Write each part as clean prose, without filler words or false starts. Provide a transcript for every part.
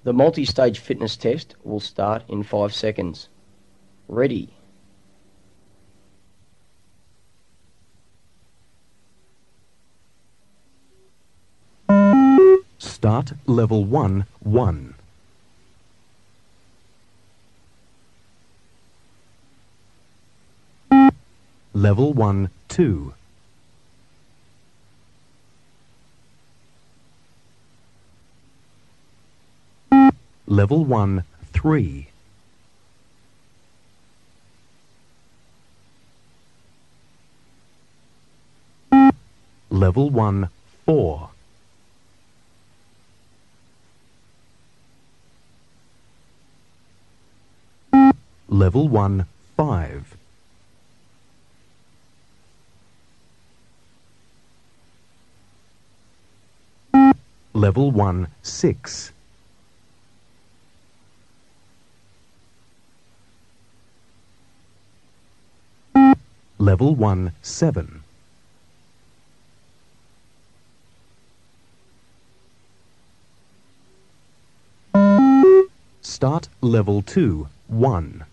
The multi-stage fitness test will start in 5 seconds. Ready. Start level 1, 1. Level 1, 2. Level 1, 3. Level 1, 4. Level 1, 5. Level 1, 6. Level 1, 7. Start level 2, 1.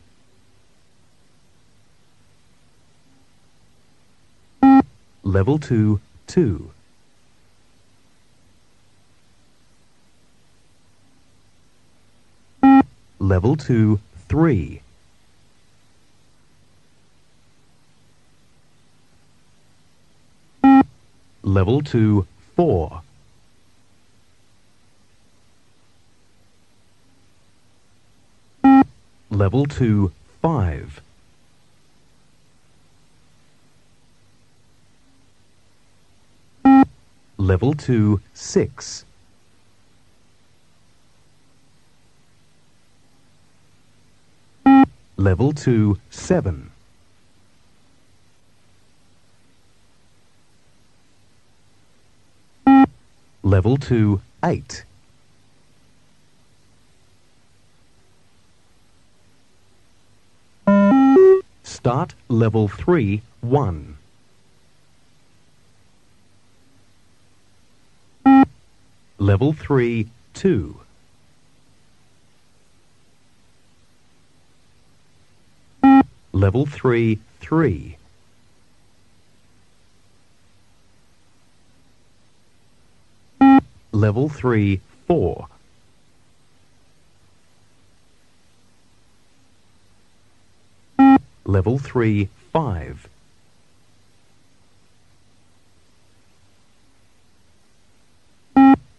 Level 2, 2. Level 2, 3. Level 2, 4. Level 2, 5. Level 2, 6. Level 2, 7. Level 2, 8. Start level 3, 1. Level 3, 2. Level 3, 3. Level 3, 4. Level 3, 5.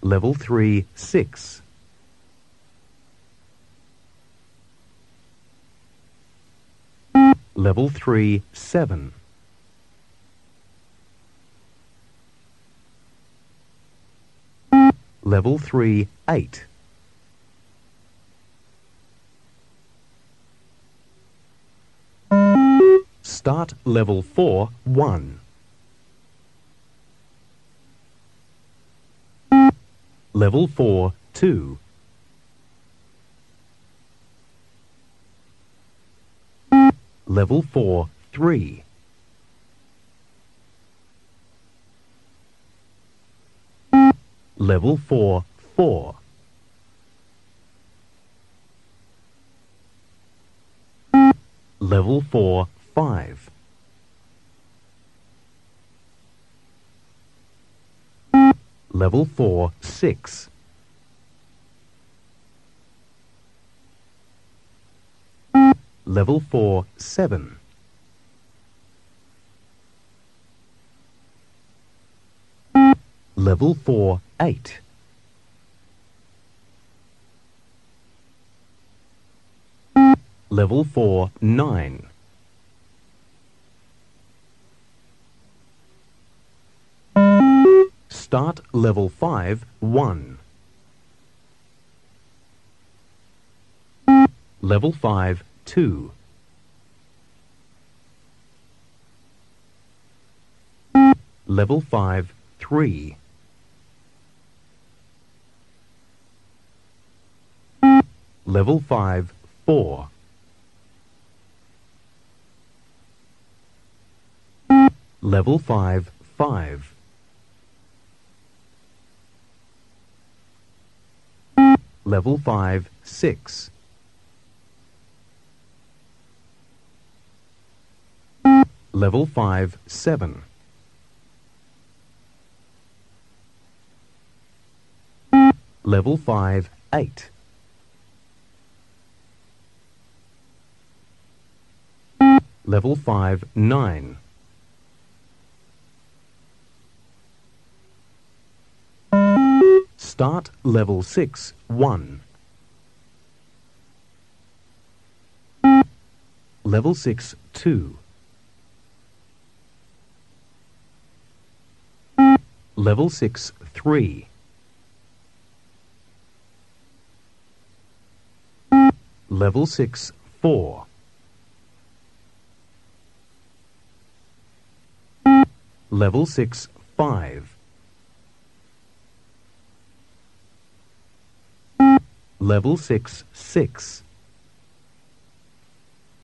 Level 3, 6. Level 3, 7. Level 3, 8. Start level 4, 1. Level 4, 2. Level 4, 3. Level 4, 4. Level 4, 5. Level 4, 6. Level 4, 7. Level 4, 8. Level 4, 9. Start level 5, 1. Level 5, 2. Level 5, 3. Level 5, 4. Level 5, 5. Level 5 6. Level 5 7. Level 5 8. Level 5 9. Start Level 6 1. Level 6 2. Level 6 3. Level 6 4. Level 6 5. Level 6 6.